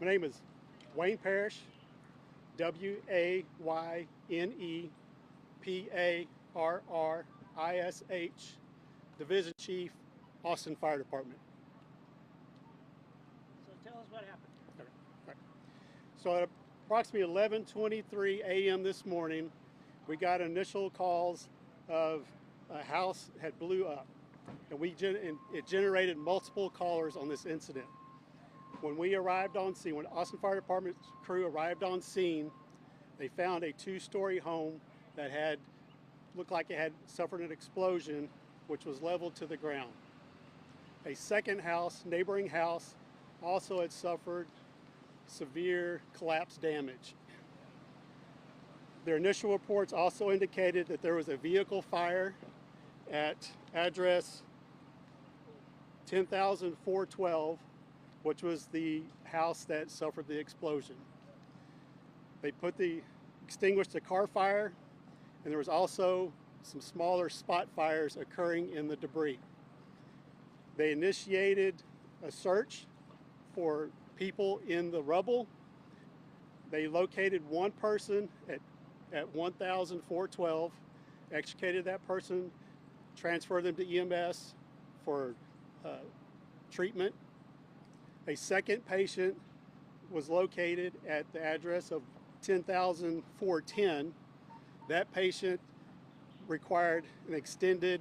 My name is Wayne Parrish, WAYNE Division Chief, Austin Fire Department. So tell us what happened. Okay. All right. So at approximately 11:23 a.m. this morning, we got initial calls of a house had blew up, and it generated multiple callers on this incident. When we arrived on scene, when Austin Fire Department crew arrived on scene, they found a two-story home that looked like it had suffered an explosion, which was leveled to the ground. A second house, neighboring house, also had suffered severe collapse damage. Their initial reports also indicated that there was a vehicle fire at address 10,412, which was the house that suffered the explosion. They extinguished the car fire, and there was also some smaller spot fires occurring in the debris. They initiated a search for people in the rubble. They located one person at 1,412, extricated that person, transferred them to EMS for treatment. A second patient was located at the address of 10,410. That patient required an extended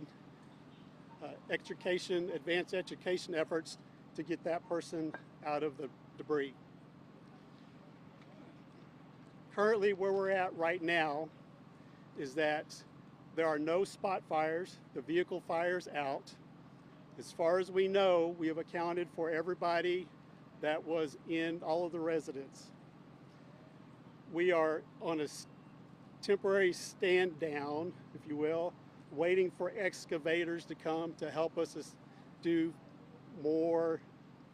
advanced extrication efforts to get that person out of the debris. Currently, where we're at right now is that there are no spot fires. The vehicle fire's out. As far as we know, we have accounted for everybody that was in all of the residents. We are on a temporary stand down, if you will, waiting for excavators to come to help us do more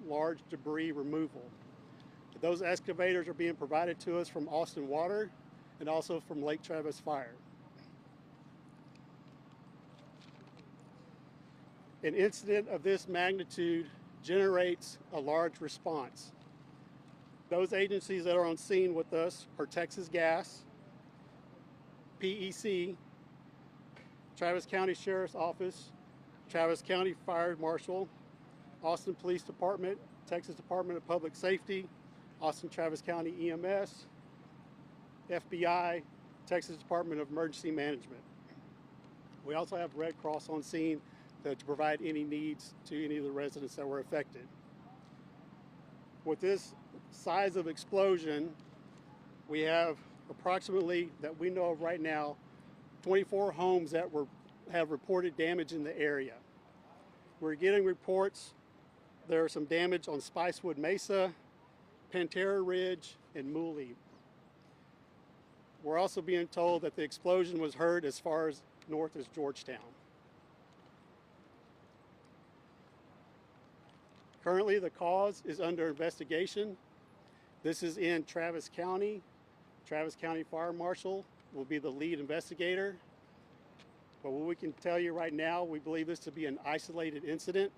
large debris removal. Those excavators are being provided to us from Austin Water and also from Lake Travis Fire. An incident of this magnitude generates a large response. Those agencies that are on scene with us are Texas Gas, PEC, Travis County Sheriff's Office, Travis County Fire Marshal, Austin Police Department, Texas Department of Public Safety, Austin Travis County EMS, FBI, Texas Department of Emergency Management. We also have Red Cross on scene to provide any needs to any of the residents that were affected. With this size of explosion, we have approximately, that we know of right now, 24 homes that have reported damage in the area. We're getting reports there's some damage on Spicewood Mesa, Pantera Ridge, and Mooley. We're also being told that the explosion was heard as far as north as Georgetown. Currently, the cause is under investigation. This is in Travis County. Travis County Fire Marshal will be the lead investigator. But what we can tell you right now, we believe this to be an isolated incident.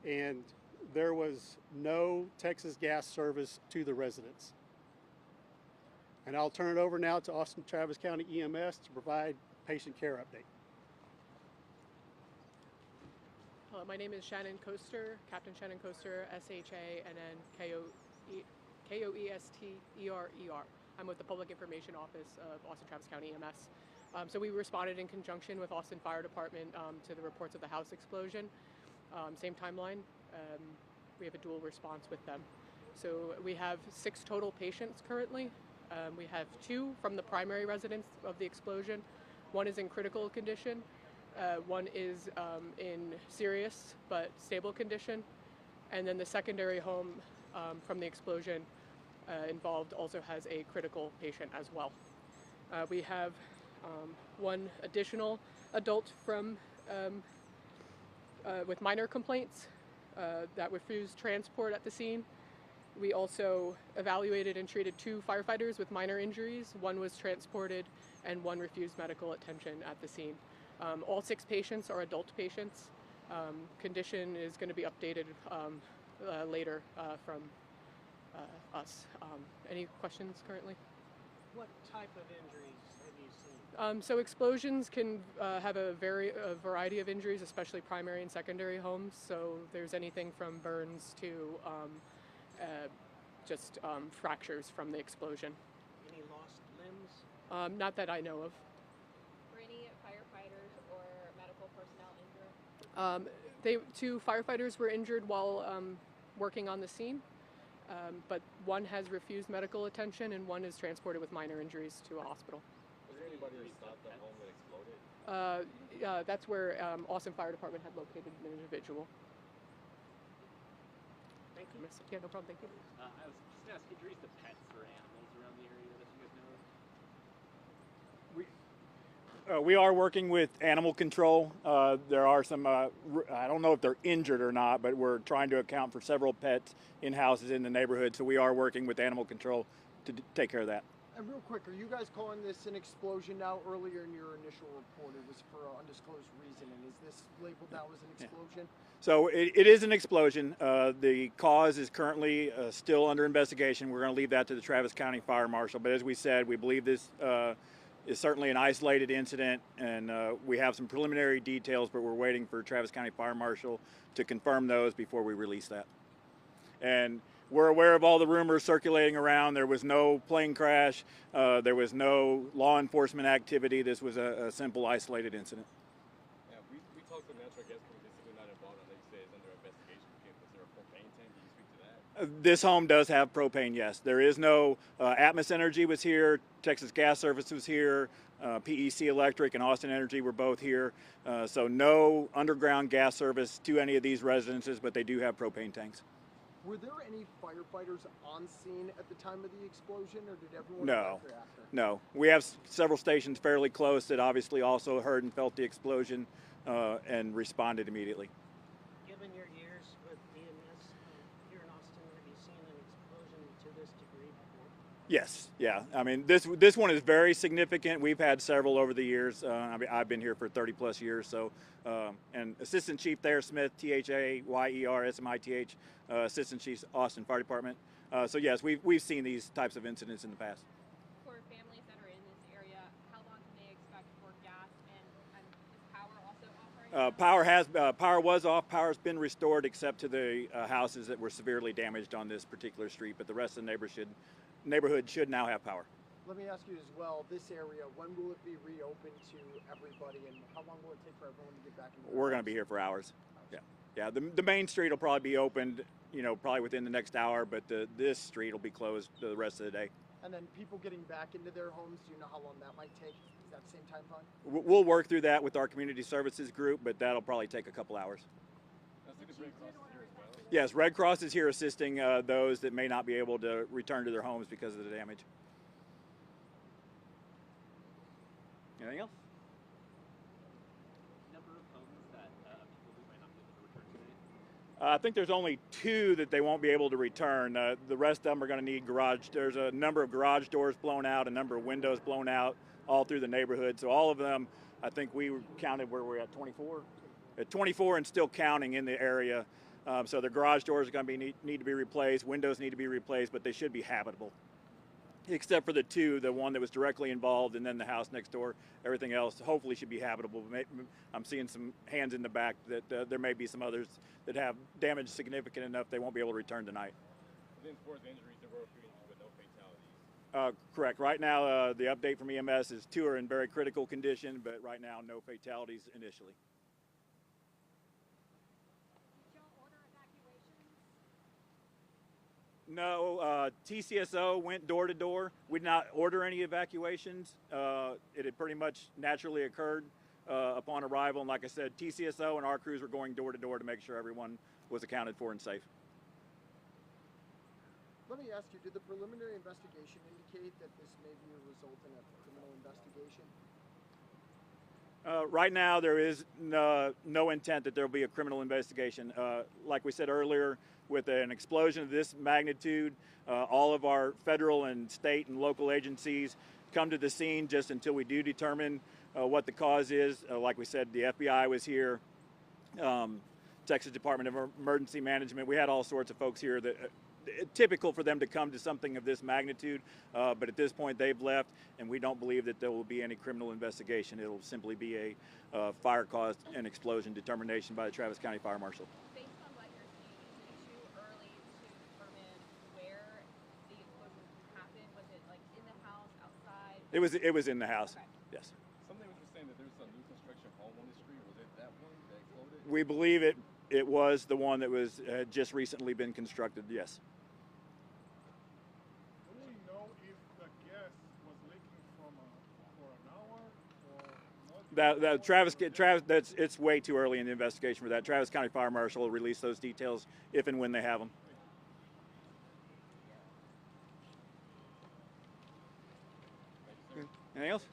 And there was no Texas Gas service to the residents. And I'll turn it over now to Austin Travis County EMS to provide patient care update. Hello, my name is Shannon Coaster, Captain Shannon Coaster, SHANN KOESTERER. I'm with the Public Information Office of Austin Travis County EMS. So we responded in conjunction with Austin Fire Department to the reports of the house explosion. Same timeline. We have a dual response with them. So we have 6 total patients currently. We have 2 from the primary residence of the explosion. 1 is in critical condition. 1 is in serious but stable condition. And then the secondary home from the explosion involved also has a critical patient as well. We have 1 additional adult from with minor complaints that refused transport at the scene. We also evaluated and treated 2 firefighters with minor injuries. 1 was transported and 1 refused medical attention at the scene. All 6 patients are adult patients. Condition is going to be updated later from us. Any questions currently? What type of injuries have you seen? So explosions can have a variety of injuries, especially primary and secondary homes. So there's anything from burns to just fractures from the explosion. Any lost limbs? Not that I know of. Were any firefighters or medical personnel injured? Two firefighters were injured while working on the scene, but one has refused medical attention and one is transported with minor injuries to a hospital. Was there anybody who thought the home that exploded? That's where Austin Fire Department had located an individual. Thank you. Yeah, no problem. Thank you. I was just asking, do you raise the pets or animals around the area that you guys know of? We are working with animal control. There are some, I don't know if they're injured or not, but we're trying to account for several pets in houses in the neighborhood. So we are working with animal control to take care of that. And real quick, are you guys calling this an explosion now? Earlier in your initial report, it was for an undisclosed reason. And is this labeled now as an explosion? So it is an explosion. The cause is currently still under investigation. We're going to leave that to the Travis County Fire Marshal. But as we said, we believe this is certainly an isolated incident, and we have some preliminary details, but we're waiting for Travis County Fire Marshal to confirm those before we release that. And we're aware of all the rumors circulating around. There was no plane crash. There was no law enforcement activity. This was a simple, isolated incident. Yeah, we talked to natural gas companies that are not involved, and they say it's under investigation. Was there a propane tank? Can you speak to that? This home does have propane, yes. There is no, Atmos Energy was here, Texas Gas Service was here, PEC Electric and Austin Energy were both here. So no underground gas service to any of these residences, but they do have propane tanks. Were there any firefighters on scene at the time of the explosion, or did everyone No. evacuate after? No. We have several stations fairly close that obviously also heard and felt the explosion and responded immediately. Given your years with EMS here in Austin, have you seen an explosion to this degree before? Yes, yeah. I mean, this one is very significant. We've had several over the years. I've been here for 30 plus years. So, and Assistant Chief Thayer Smith, THAYERSMITH, Assistant Chief, Austin Fire Department. So yes, we've seen these types of incidents in the past. For families that are in this area, how long can they expect for gas, and is power also off right now? Power was off. Power's been restored except to the houses that were severely damaged on this particular street. But the rest of the neighborhood should now have power. Let me ask you as well, this area, when will it be reopened to everybody, and how long will it take for everyone to get back into their We're going to homes? be here for hours. Yeah. The main street will probably be opened, probably within the next hour, but this street will be closed the rest of the day. And then people getting back into their homes, do you know how long that might take? Is that same time frame? We'll work through that with our community services group, but that'll probably take a couple hours. I think the Red Cross is here as well. Yes, Red Cross is here assisting those that may not be able to return to their homes because of the damage. Anything else? Number of homes that people who might not be able to return today? I think there's only 2 that they won't be able to return. The rest of them are going to need garage. There's a number of garage doors blown out, a number of windows blown out all through the neighborhood. So all of them, I think we counted where we're at 24? At 24 and still counting in the area. So the garage doors are going to need to be replaced. Windows need to be replaced, but they should be habitable. Except for the 2, the one that was directly involved and then the house next door. Everything else hopefully should be habitable. I'm seeing some hands in the back that there may be some others that have damage significant enough they won't be able to return tonight. Then for the injuries, there were a few injuries, but no fatalities. Correct. Right now, the update from EMS is 2 are in very critical condition, but right now, no fatalities initially. Did y'all order evacuations? No, TCSO went door to door. We did not order any evacuations. It had pretty much naturally occurred upon arrival. And like I said, TCSO and our crews were going door to door to make sure everyone was accounted for and safe. Let me ask you, did the preliminary investigation indicate that this may be a result in a criminal investigation? Right now, there is no intent that there will be a criminal investigation. Like we said earlier, with an explosion of this magnitude, all of our federal and state and local agencies come to the scene just until we do determine what the cause is. Like we said, the FBI was here, Texas Department of Emergency Management. We had all sorts of folks here that typical for them to come to something of this magnitude, but at this point they've left, and we don't believe that there will be any criminal investigation. It'll simply be a fire caused an explosion determination by the Travis County Fire Marshal. Based on what you're seeing, is it too early to determine where the explosion happened? Was it like in the house, outside? It was in the house. Okay. Yes. Something was saying that there's a new construction home on the street. Was it that one that exploded? We believe it was the one that was had just recently been constructed. Yes. Do we know if the gas was leaking for an hour or not? Travis, it's way too early in the investigation for that. Travis County Fire Marshal will release those details if and when they have them. Anything else?